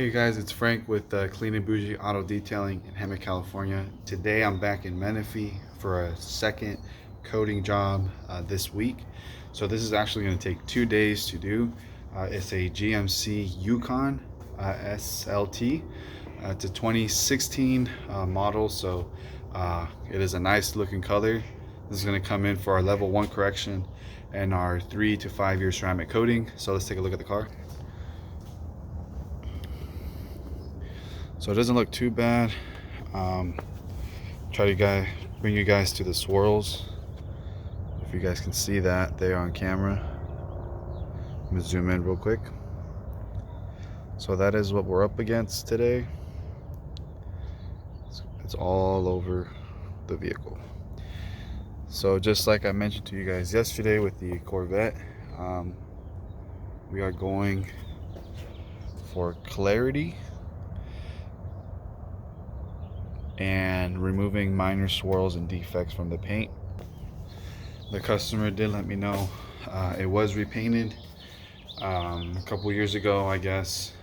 Hey guys, it's Frank with Clean and Bougie Auto Detailing in Hemet, California. Today I'm back in Menifee for a second coating job this week. So this is actually going to take 2 days to do. It's a GMC Yukon SLT. It's a 2016 model, so it is a nice looking color. This is going to come in for our level 1 correction and our 3 to 5 year ceramic coating. So let's take a look at the car. So it doesn't look too bad. Try to bring you guys to the swirls. If you guys can see that there on camera. I'm gonna zoom in real quick. So that is what we're up against today. It's all over the vehicle. So just like I mentioned to you guys yesterday with the Corvette, we are going for clarity and removing minor swirls and defects from the paint. The customer did let me know it was repainted a couple years ago, I guess.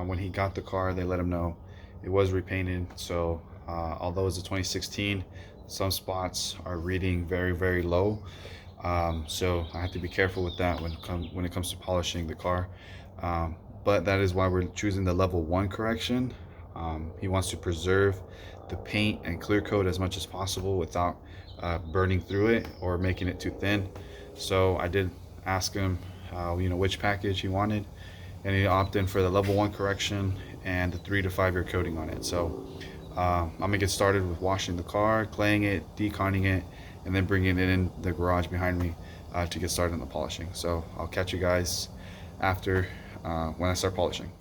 When he got the car, they let him know it was repainted. So although it's a 2016, some spots are reading very low. So I have to be careful with that when it comes to polishing the car. But that is why we're choosing the level 1 correction. He wants to preserve the paint and clear coat as much as possible without burning through it or making it too thin. So I did ask him which package he wanted, and he opted for the level 1 correction and the 3 to 5 year coating on it. So I'm gonna get started with washing the car, claying it, deconning it, and then bringing it in the garage behind me to get started on the polishing. So I'll catch you guys after when I start polishing.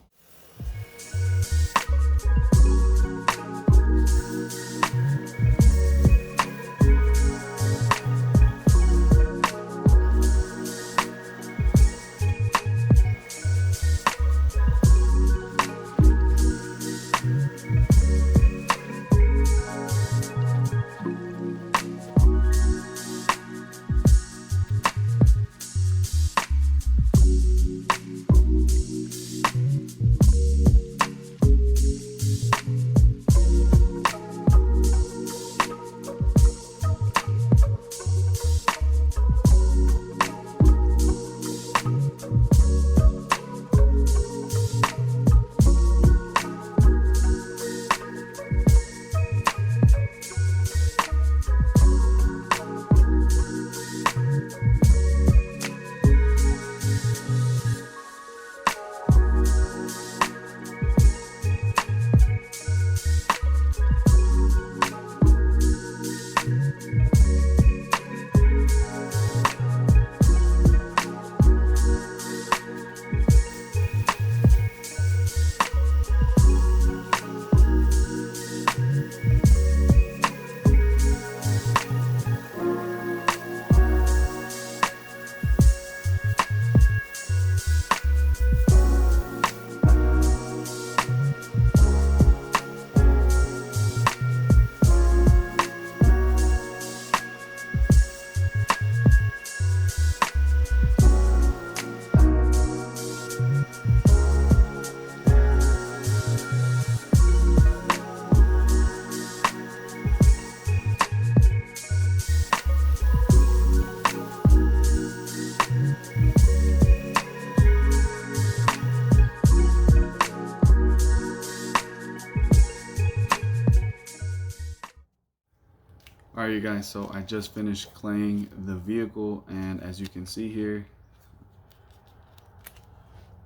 Alright you guys, so I just finished claying the vehicle, and as you can see here,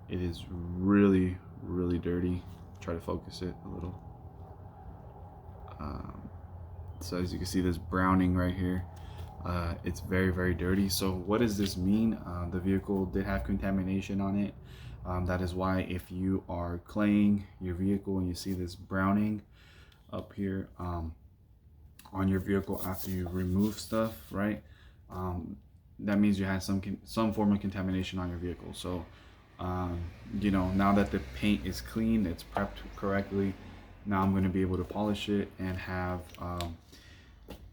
it is really dirty. Try to focus it a little. So as you can see, this browning right here, it's very dirty. So what does this mean? The vehicle did have contamination on it. That is why if you are claying your vehicle and you see this browning up here on your vehicle after you remove stuff, right? That means you had some form of contamination on your vehicle. So now that the paint is clean, it's prepped correctly, now I'm going to be able to polish it and have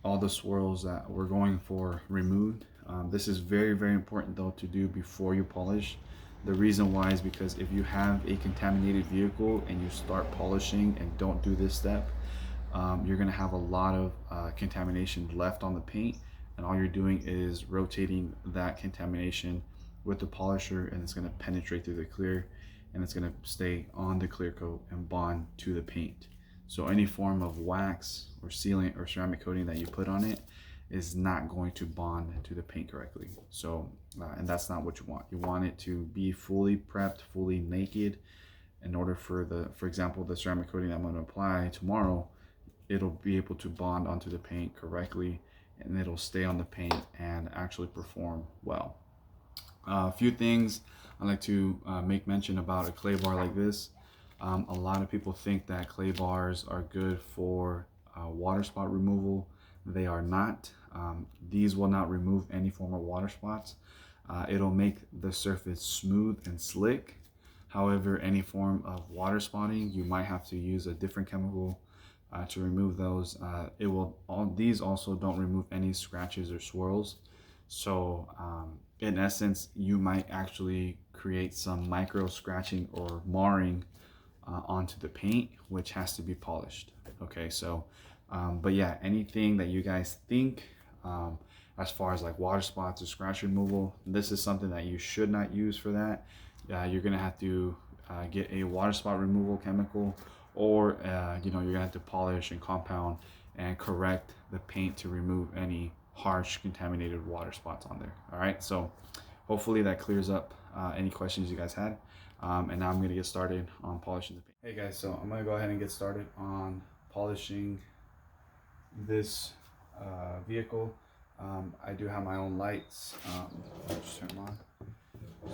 all the swirls that we're going for removed. This is very important though to do before you polish. The reason why is because if you have a contaminated vehicle and you start polishing and don't do this step, you're going to have a lot of contamination left on the paint, and all you're doing is rotating that contamination with the polisher, and it's going to penetrate through the clear, and it's going to stay on the clear coat and bond to the paint. So any form of wax or sealant or ceramic coating that you put on it is not going to bond to the paint correctly. So and that's not what you want. You want it to be fully prepped, fully naked, in order for example, the ceramic coating that I'm going to apply tomorrow, it'll be able to bond onto the paint correctly, and it'll stay on the paint and actually perform well. A few things I'd like to make mention about a clay bar like this. A lot of people think that clay bars are good for water spot removal. They are not. These will not remove any form of water spots. It'll make the surface smooth and slick. However, any form of water spotting, you might have to use a different chemical to remove those. These also don't remove any scratches or swirls. So in essence, you might actually create some micro scratching or marring onto the paint, which has to be polished. Okay, so but yeah, anything that you guys think as far as like water spots or scratch removal, this is something that you should not use for that. You're gonna have to get a water spot removal chemical, or you're gonna have to polish and compound and correct the paint to remove any harsh contaminated water spots on there. All right, so hopefully that clears up any questions you guys had. And now I'm gonna get started on polishing the paint. Hey guys, so I'm gonna go ahead and get started on polishing this vehicle. I do have my own lights. I'll just turn them on.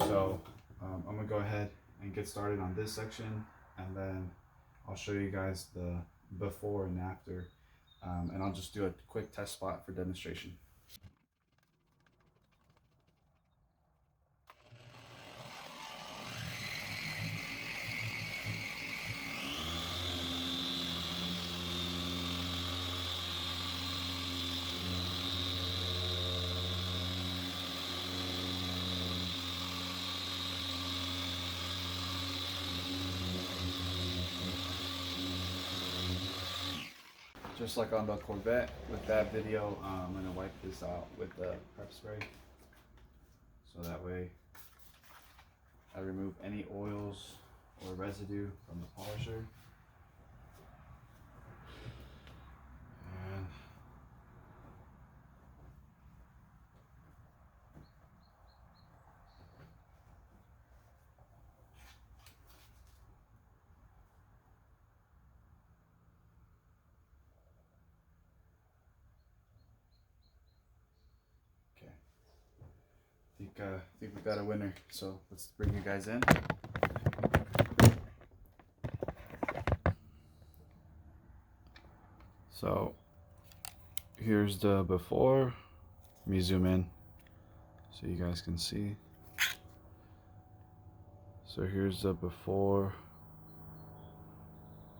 So I'm gonna go ahead and get started on this section, and then I'll show you guys the before and after, and I'll just do a quick test spot for demonstration. Just like on the Corvette with that video, I'm gonna wipe this out with the prep spray, so that way I remove any oils or residue from the polisher. And I think we got a winner, so let's bring you guys in. So here's the before. Let me zoom in so you guys can see. So here's the before,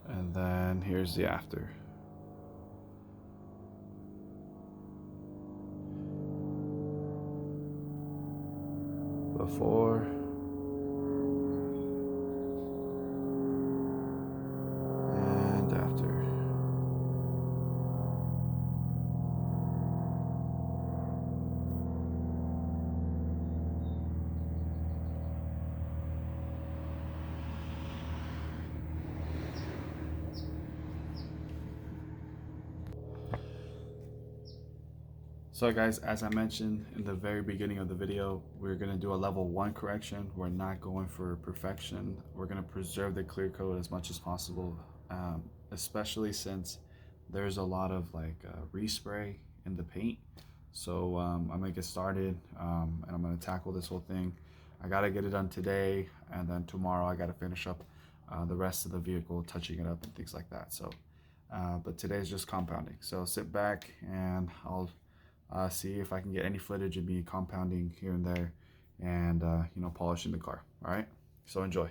and then here's the after. Before and after. So guys, as I mentioned in the very beginning of the video, we're going to do a level 1 correction. We're not going for perfection. We're going to preserve the clear coat as much as possible, especially since there's a lot of like respray in the paint. So I'm going to get started, and I'm going to tackle this whole thing. I got to get it done today, and then tomorrow I got to finish up the rest of the vehicle, touching it up and things like that. So but today is just compounding. So sit back and I'll see if I can get any footage of me compounding here and there, and polishing the car. All right, so enjoy.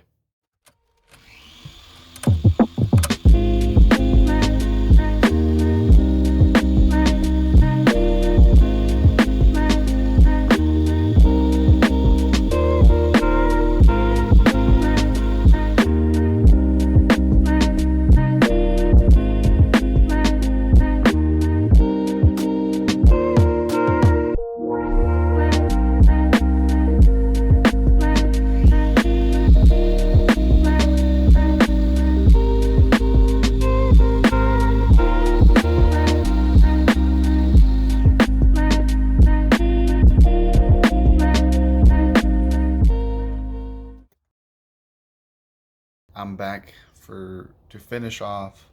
back to finish off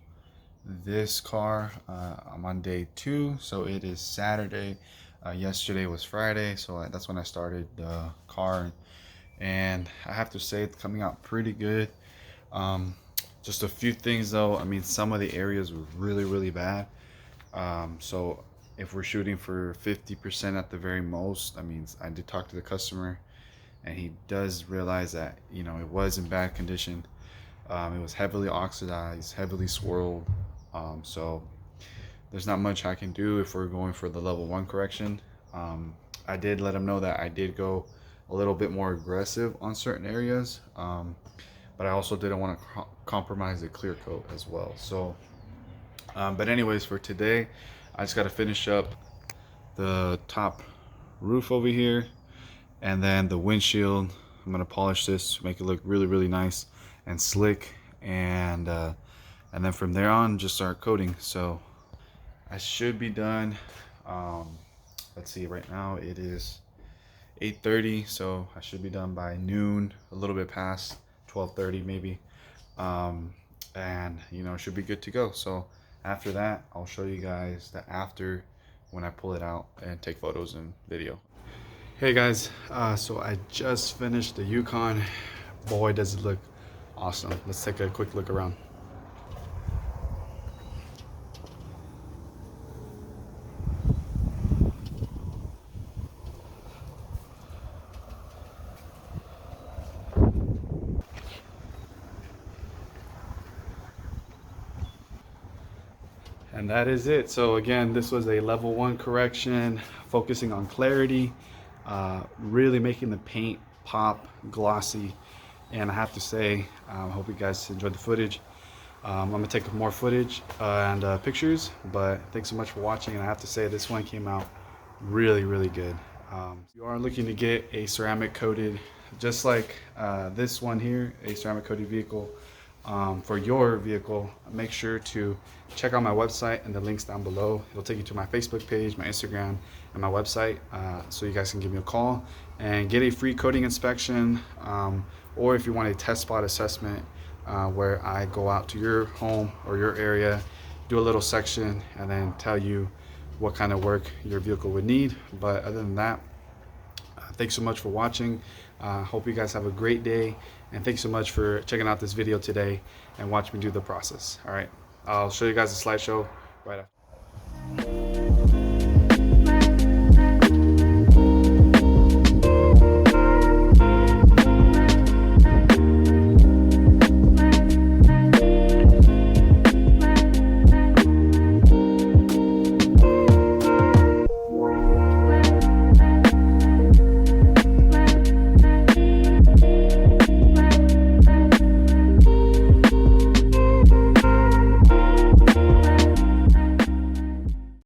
this car. I'm on day 2, so it is Saturday. Yesterday was Friday, so that's when I started the car, and I have to say it's coming out pretty good. Just a few things though. I mean, some of the areas were really bad. So if we're shooting for 50% at the very most, I mean, I did talk to the customer, and he does realize that, you know, it was in bad condition. It was heavily oxidized, heavily swirled. So there's not much I can do if we're going for the level 1 correction. I did let him know that I did go a little bit more aggressive on certain areas, but I also didn't want to compromise the clear coat as well. So but anyways, for today I just got to finish up the top roof over here, and then the windshield. I'm gonna polish this, make it look really nice and slick, and then from there on just start coating. So I should be done. Let's see, right now it is 8:30, so I should be done by noon, a little bit past 12:30 maybe, and you know, should be good to go. So after that, I'll show you guys the after when I pull it out and take photos and video. Hey guys, so I just finished the Yukon. Boy, does it look awesome. Let's take a quick look around. And that is it. So again, this was a level 1 correction, focusing on clarity, really making the paint pop, glossy. And I have to say, I hope you guys enjoyed the footage. I'm gonna take more footage and pictures, but thanks so much for watching. And I have to say, this one came out really good. If you are looking to get a ceramic coated, just like this one here, a ceramic coated vehicle, for your vehicle, make sure to check out my website and the links down below. It'll take you to my Facebook page, my Instagram, and my website, so you guys can give me a call and get a free coating inspection, or if you want a test spot assessment, where I go out to your home or your area, do a little section, and then tell you what kind of work your vehicle would need. But other than that, thanks so much for watching. Hope you guys have a great day, and thanks so much for checking out this video today and watch me do the process. All right, I'll show you guys the slideshow right after.